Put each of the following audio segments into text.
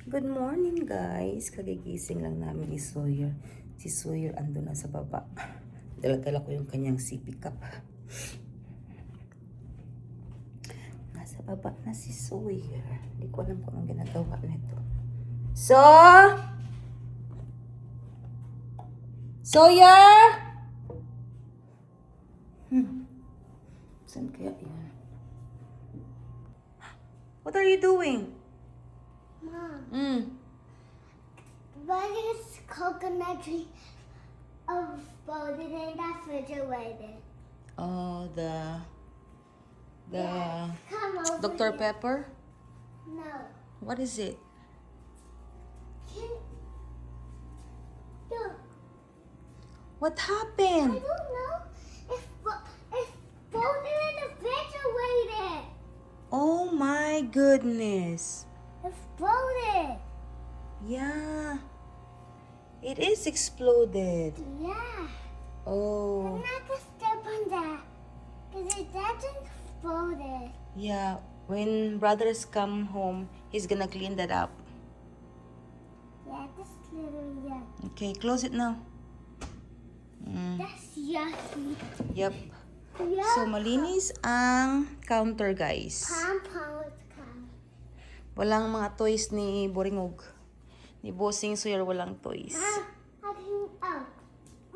Good morning guys! Kagigising lang namin ni Sawyer. Si Sawyer ando na sa baba. Dala-dala ko yung kanyang sippy cup. Nasa baba na si Sawyer. Hindi ko alam kung anong ginagawa nito. Sawyer! Saan kaya yun? What are you doing? Mom, why is coconut tree folded in that refrigerator? Oh, the Come over Dr. here. Pepper? No. What is it? Can, no. What I happened? don't know. It's folded in the refrigerator. Oh my goodness. It's folded. Yeah. It is exploded. Yeah. Oh. I'm not gonna step on that. Because it doesn't exploded. Yeah. When brothers come home, he's gonna clean that up. Yeah, this little yuck. Okay, close it now. That's yucky. Yep. Yuck. So, malinis ang counter, guys. Compound come. Walang mga toys ni Boringog. Ni Bossing Sawyer, walang toys. Mom, I can, oh,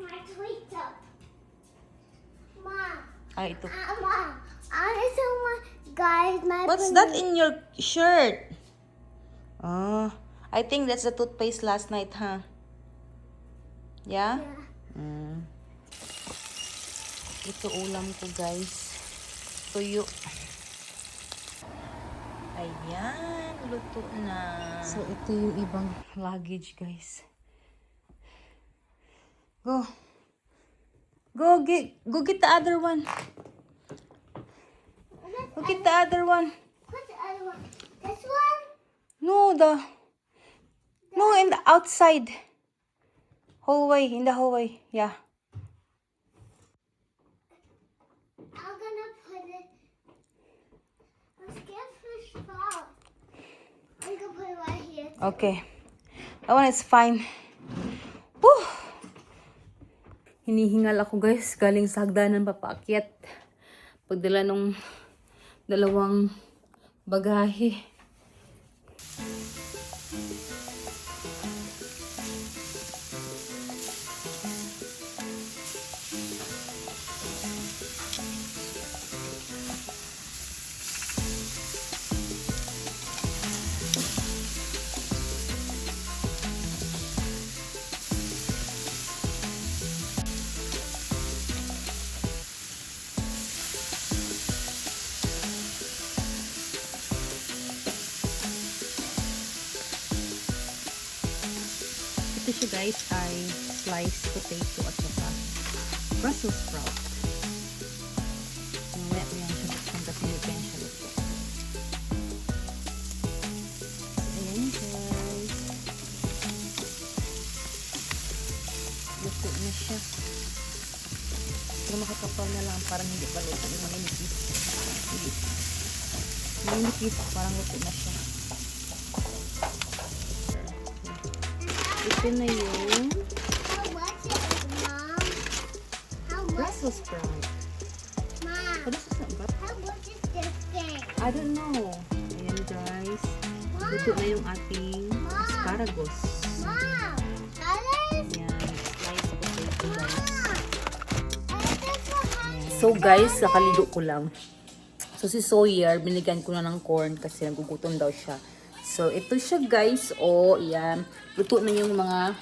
my tweet's up. Mom, Ah, ito. Mom, I just want, guys, my What's that in your shirt? Oh, I think that's the toothpaste last night, huh? Yeah? Yeah. Ito ulam ko, guys. Tuyo. Ayan, luto na. So, ito yung ibang luggage, guys. Go. Go get the other one. Go get the other one. What's the other one? This one? No, in the outside. Hallway, in the hallway. Yeah. I'm gonna put it, I'm scared fish fall. I'm gonna put it right here. Okay. That one is fine. Woo! Hinihingal ako, guys. Galing sa hagdanan papaakyat. Pagdala nung dalawang bagahe. Ito siya, guys, ay sliced potato at saka Brussels sprout. Mamaya ko yan siya buksan kasi hindi ko yan siya luto. Ayan, guys. Luto na siya. Pero makakapal na lang parang hindi pa luto. Maninipis. Maninipis. Parang luto na siya. Ito na yung How much is it, Mom? How much? Brussels sprout. Mom, But this is not Brussels. how much is this thing? I don't know. Ayan, guys. Luto na yung ating asparagus. Mom, others? Ayan, slice potato, guys. Mom, So, guys, kakaligo ko lang. So, si Sawyer, binigyan ko na ng corn kasi nagugutom daw siya. So, ito siya, guys. O, ayan. Luto na yung mga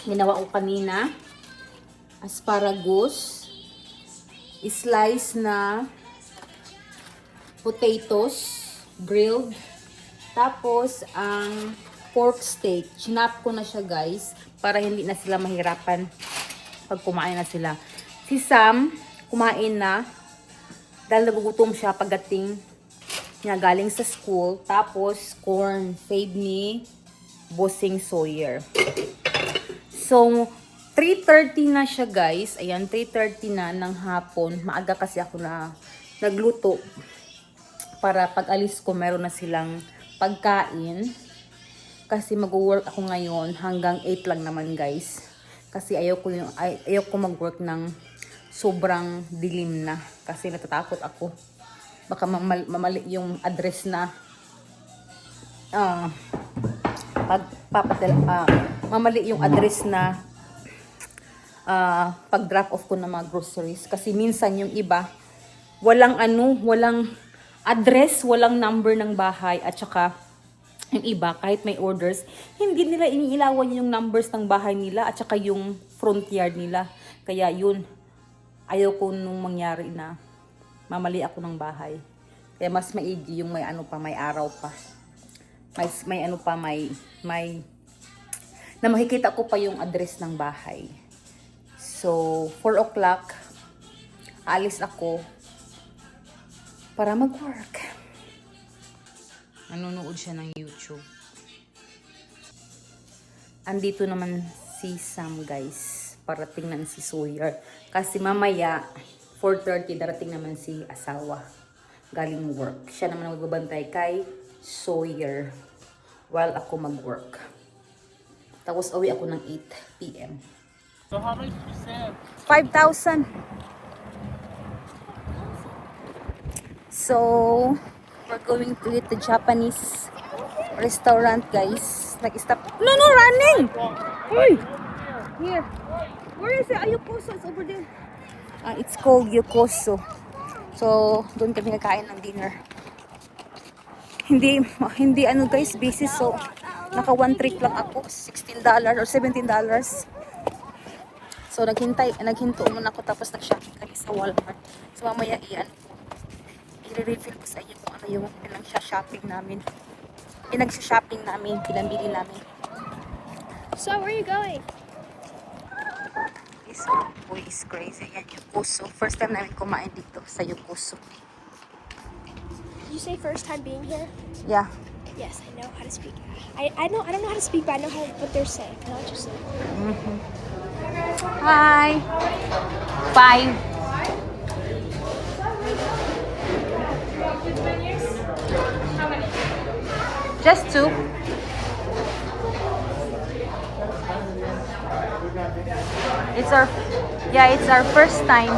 ginawa ko kanina. Asparagus. Slice na potatoes. Grilled. Tapos, ang pork steak. Chinap ko na siya, guys. Para hindi na sila mahirapan pag kumain na sila. Si Sam, kumain na. Dahil nagugutom siya pagdating niya galing sa school. Tapos, corn. Fave ni Bossing Sawyer. So, 3:30 na siya, guys. Ayan, 3:30 na ng hapon. Maaga kasi ako na nagluto. Para pag alis ko, meron na silang pagkain. Kasi mag-work ako ngayon hanggang 8 lang naman guys. Kasi ayaw ko mag-work ng sobrang dilim na. Kasi natatakot ako. Baka mamali yung address na mamali yung address na pag drop off ko ng mga groceries. Kasi minsan yung iba, walang address, walang number ng bahay, at saka yung iba, kahit may orders, hindi nila iniilawan yung numbers ng bahay nila at saka yung front yard nila. Kaya yun, ayaw ko nung mangyari na mamali ako ng bahay. Kaya mas maigi yung may may araw pa. May na makikita ko pa yung address ng bahay. So, 4 o'clock, alis ako para mag-work. Nanonood siya ng YouTube. Andito naman si Sam guys, para tingnan si Sawyer. Kasi mamaya, 4:30 darating naman si asawa. Galing work. Siya naman magbabantay kay Sawyer while ako mag-work. Tapos uwi ako ng 8 p.m. So how much you said? 5,000. So, we're going to eat the Japanese restaurant, guys. Nag-stop. No, running! Hey! Here. Where is it? Yokoso. It's over there. It's called Yokoso. So, doon kami kakain ng dinner. Hindi guys, busy. So, naka one trip lang ako. $16 or $17. So, naghinto muna ako tapos nag-shopping kami sa Walmart. So, mamaya i-reveal ko sa inyo kung ano yung pinag-shopping namin. Pinambili namin. So, where are you going? This boy is crazy. Yan, Yokoso. First time namin kumain dito sa Yokoso. Did you say first time being here? Yeah. Yes, I know how to speak. I don't know how to speak, but I know what they're saying. I know what you're saying. Hi. 5. Just 2. It's our first time.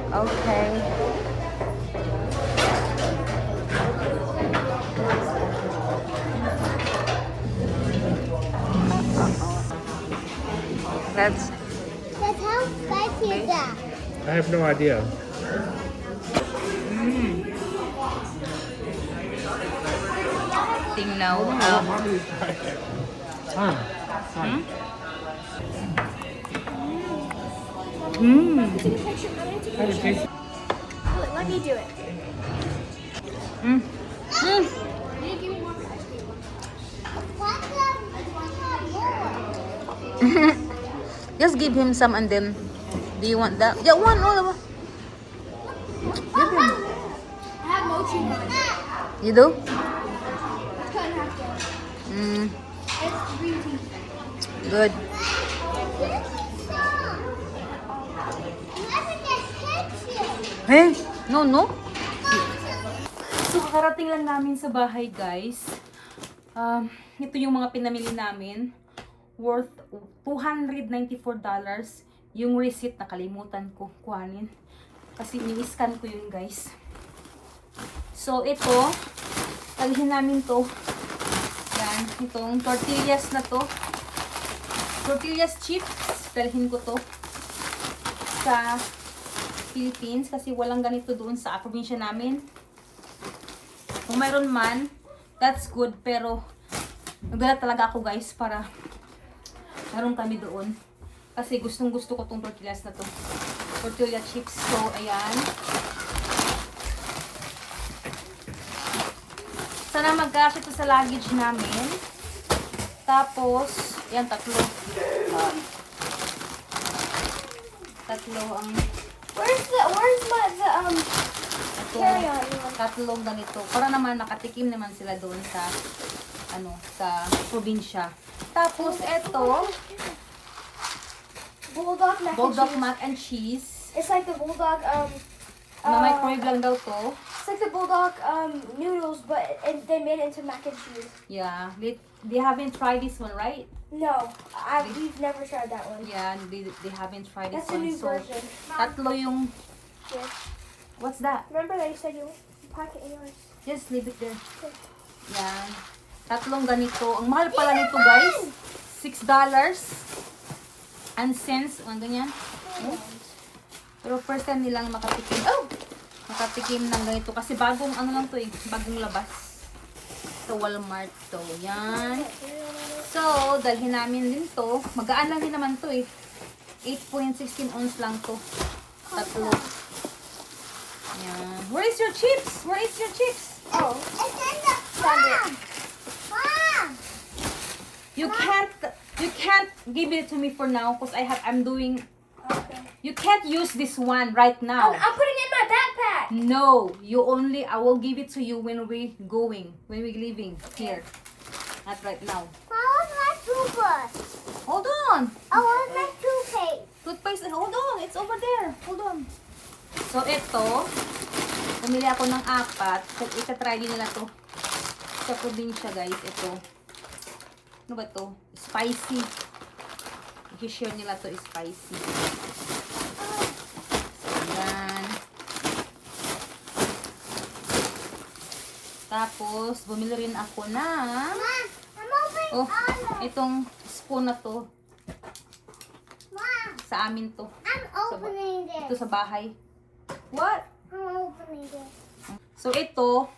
Okay. That's how spicy is that? I have no idea. tingnaw. Let me do it. Just give him some and then, do you want that? Yeah, one. I have mochi one. You do? Cut in half down. It's green tea. Good. Hey, no. So, kakarating lang namin sa bahay, guys. Ito yung mga pinamili namin. Worth $294. Yung receipt, nakalimutan ko kuhanin. Kasi ini-scan ko yun, guys. So, ito, talhin namin to. Yan, itong tortillas na to. Tortillas chips. Talhin ko to sa Philippines kasi walang ganito doon sa probinsya namin. Kung mayroon man, that's good, pero nagdala talaga ako, guys, para meron kami doon. Kasi gustong gusto ko tong tortillas na to. Tortilla chips. So, ayan. Sana mag-cash ito sa luggage namin. Tapos, yan, tatlo ang Where's the carry-on one? tatlong ganito. Para naman nakatikim naman sila doon sa sa probinsya. Tapos eto, Bulldog mac and bulldog cheese. mac and cheese. It's like the bulldog Ma-microwave lang daw to. It's like the bulldog noodles, but they made it into mac and cheese. Yeah. They haven't tried this one, right? No, we've never tried that one. Yeah, they haven't tried this That's a one. new So, version. tatlo yung... Here. What's that? Remember that you said you pack it in yours. Just leave it there. Yan. Tatlong ganito. Ang mahal pala nito, guys. $6 and cents. Ang ganyan. Oh. Pero first time nilang makatikim. Oh! Makatikim ng ganito. Kasi bagong ano lang to eh. Bagong labas. Sa Walmart to. Yan. So, dalhin namin din to. Magaan lang din naman to eh. 8.16 ounce lang to. Tatlo. Yan. Where is your chips? Where is your chips? Oh, It's in the farm. Mom. You can't give it to me for now because I'm doing. okay. You can't use this one right now. I'm putting it in my backpack. No, I will give it to you when we're leaving here. Not right now. What was my toothbrush? Hold on. I want my toothpaste. Toothpaste, hold on. It's over there. Hold on. So, ito. Pumili ako ng 4. Ika-try din nila to. Sa probinsya, guys. Ito. Ano ba to? Spicy. I-share nila to spicy. So, yan. Tapos, bumili rin ako na Mom, I'm opening oh, all. itong spoon na to. Mom, Sa amin to. I'm opening Ito this. sa bahay. What? I'm opening this. So, ito,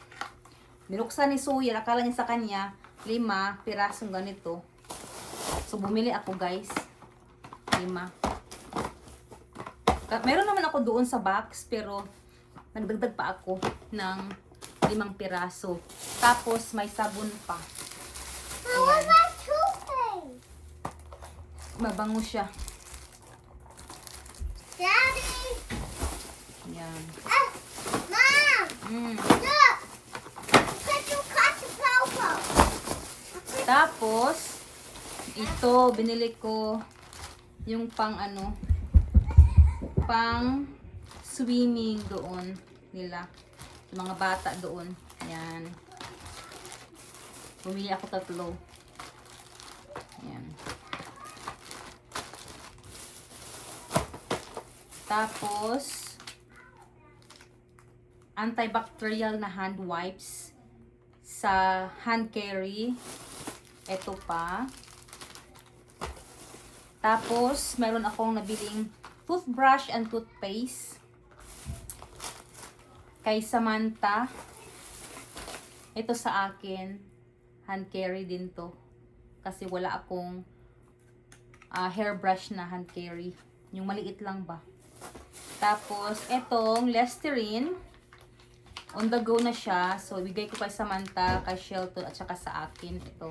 binuksan ni Sawyer, akala niya sa kanya, 5 pirasong ganito. So, bumili ako, guys. 5. Meron naman ako doon sa box, pero nagdagdag pa ako ng 5 piraso. Tapos, may sabon pa. I want my toothpaste. Mabango siya. Daddy. Yan. Ah, Mom, Mm. look. Put your cut the pawpaw. Tapos, ito, binili ko yung pang swimming doon nila. Yung mga bata doon. Yan. Bumili ako 3. Yan. Tapos, antibacterial na hand wipes sa hand carry. Ito pa. Tapos, meron akong nabiling toothbrush and toothpaste. Kay Samantha. Ito sa akin. Hand carry din to. Kasi wala akong hairbrush na hand carry. Yung maliit lang ba. Tapos, etong Listerine. On the go na siya. So, ibigay ko kay Samantha, kay Shelton, at saka sa akin. Ito.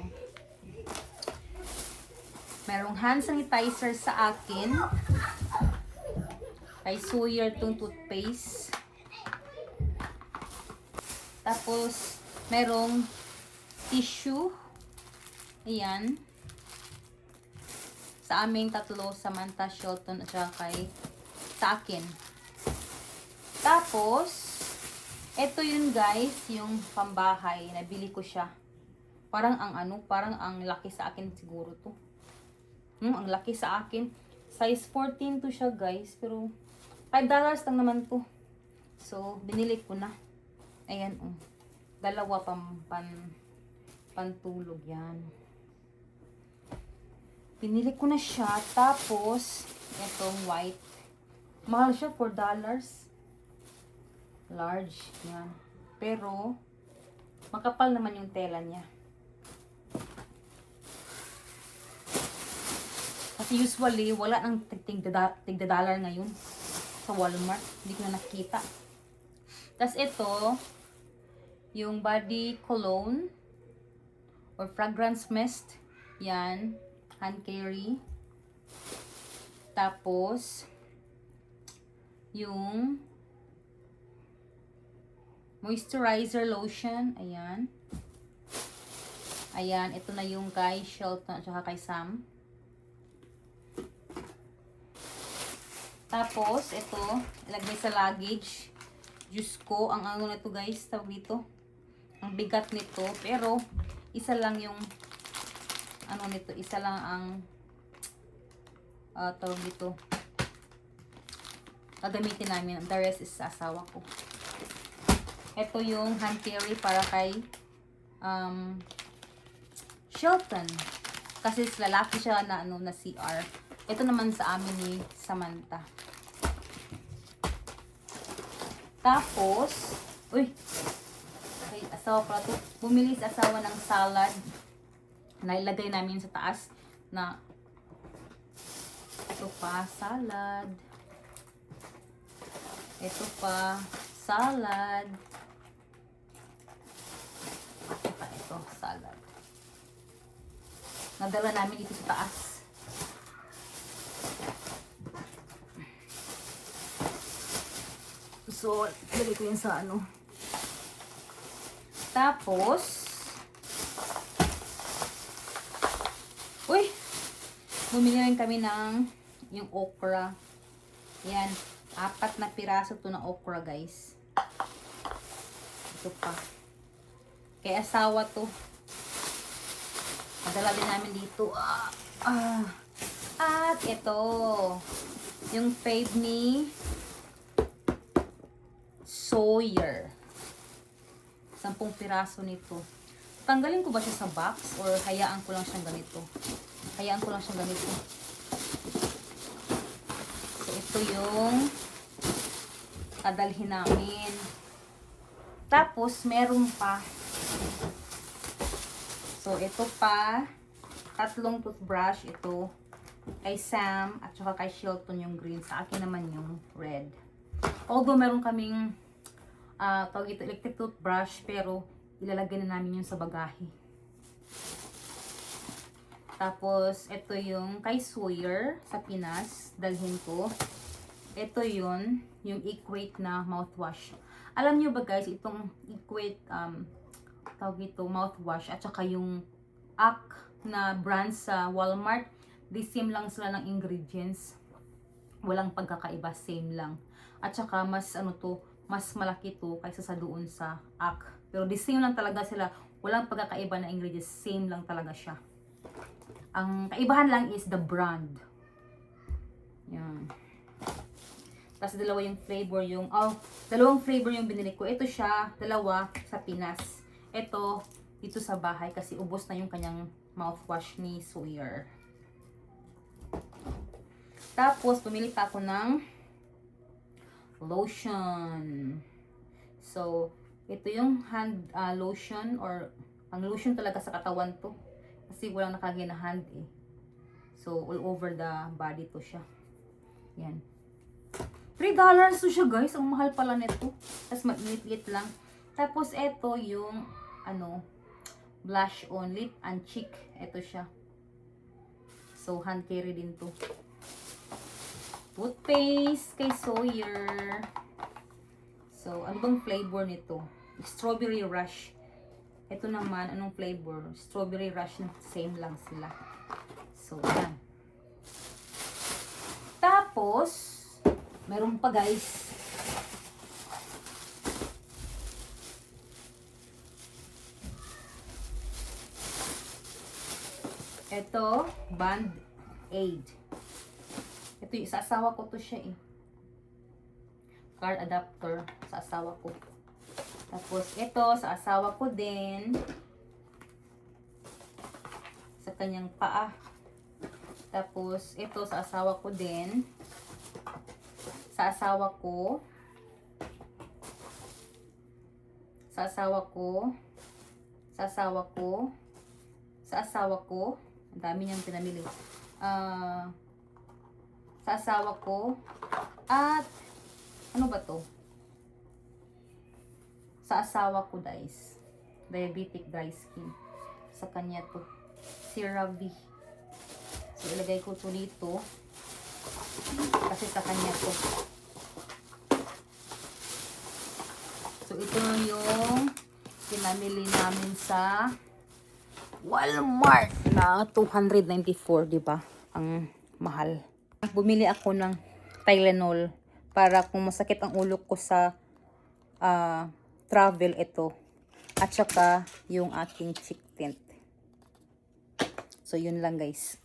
Merong hand sanitizer sa akin. Kay Sawyer tong toothpaste. Tapos, merong tissue. Ayan. Sa aming 3, Samantha, Shelton, at saka sa akin. Tapos, ito yun guys, yung pambahay. Nabili ko siya. Parang ang laki sa akin siguro to. Ang laki sa akin. Size 14 to siya guys. Pero, $5 lang naman to. So, binili ko na. Ayan, 2 pantulog yan. Binili ko na siya. Tapos, itong white. Mahal siya, $4. Large. Yan. Pero, makapal naman yung tela niya. Kasi usually, wala nang tigda-dollar ngayon sa Walmart. Hindi ko na nakita. Tapos ito, yung body cologne or fragrance mist. Yan. Hand carry. Tapos, yung moisturizer lotion. Ayan. Ayan. Ito na yung kay Shelton at saka kay Sam. Tapos, ito. Ilagay sa luggage. Diyos ko, ang ano na to guys, tawag dito. Ang bigat nito, pero isa lang yung ano nito, isa lang ang tawag dito. Gagamitin namin. The rest is sa asawa ko. Ito yung hand carry para kay Shelton. Kasi lalaki siya na ano na CR. Ito naman sa amin ni Samantha. Tapos, uy, okay, asawa pala to. Bumili sa asawa ng salad na ilagay namin sa taas na ito pa, salad. Ito pa, salad. Ito, salad. Nadala namin dito sa taas. So, lagay ko yun sa ano. Tapos, uy! Bumili rin kami ng yung okra. Yan. 4 na piraso to na okra, guys. Ito pa. Kay asawa to. Madala din namin dito. At ito. Yung fave ni Sawyer. 10 piraso nito. Tanggalin ko ba siya sa box or hayaan ko lang siyang ganito? Hayaan ko lang siyang ganito. So, ito yung kadalhin namin. Tapos, meron pa. So, ito pa. 3 toothbrush. Ito kay Sam at saka kay Shelton yung green. Sa akin naman yung red. Although, meron kaming tawag ito, electric toothbrush, pero ilalagay na namin yung sa bagahe. Tapos, ito yung kay Sawyer sa Pinas. Dalhin ko. Ito yun, yung Equate na mouthwash. Alam nyo ba guys, itong Equate, tawag ito, mouthwash, at saka yung ACK na brand sa Walmart, the same lang sila ng ingredients. Walang pagkakaiba, same lang. At saka mas ano to, mas malaki to kaysa sa doon sa ACK. Pero the same lang talaga sila. Walang pagkakaiba na ingredients. Same lang talaga siya. Ang kaibahan lang is the brand. Yan. Tapos dalawa yung flavor yung... dalawang flavor yung binili ko. Ito siya, dalawa sa Pinas. Ito, dito sa bahay kasi ubos na yung kanyang mouthwash ni Sawyer. Tapos, pumili pa ako ng lotion. So, ito yung hand lotion or ang lotion talaga sa katawan to. Kasi walang nakagay na hand eh. So, all over the body to siya. Yan. $3 to siya guys. Ang mahal pala nito. Tapos mag-init lang. Tapos, ito yung ano, blush on lip and cheek. Ito siya. So, hand carry din to. Toothpaste kay Sawyer. So, ano bang flavor nito? Strawberry Rush. Ito naman, anong flavor? Strawberry Rush na same lang sila. So, yan. Tapos, meron pa guys. Ito, Band-Aid. Ito yung sa asawa ko to siya eh. Car adapter sa asawa ko. Tapos ito sa asawa ko din. Sa kanyang paa. Tapos ito sa asawa ko din. Sa asawa ko. Sa asawa ko. Sa asawa ko. Sa asawa ko. Ang dami niyang pinamili. Sa asawa ko. At ano ba to? Sa asawa ko guys. Diabetic dry skin. Sa kanya to. CeraVe. So ilagay ko to dito. Kasi sa kanya to. So ito yung pinamili namin sa Walmart na 294, di ba? Ang mahal. Bumili ako ng Tylenol para kung masakit ang ulo ko sa travel ito. At saka yung aking chick tent. So, yun lang guys.